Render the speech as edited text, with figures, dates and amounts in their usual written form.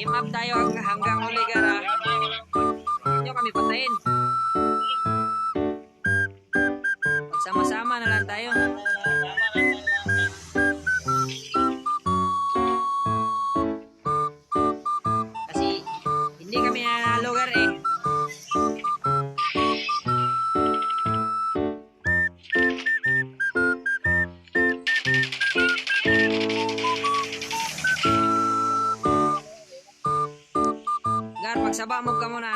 Team up tayo hanggang huli gara. Hindi nyo kami patayin. Magsama-sama na lang tayo. Kasi hindi kami lugar eh. Gar, magsaba mo ka muna.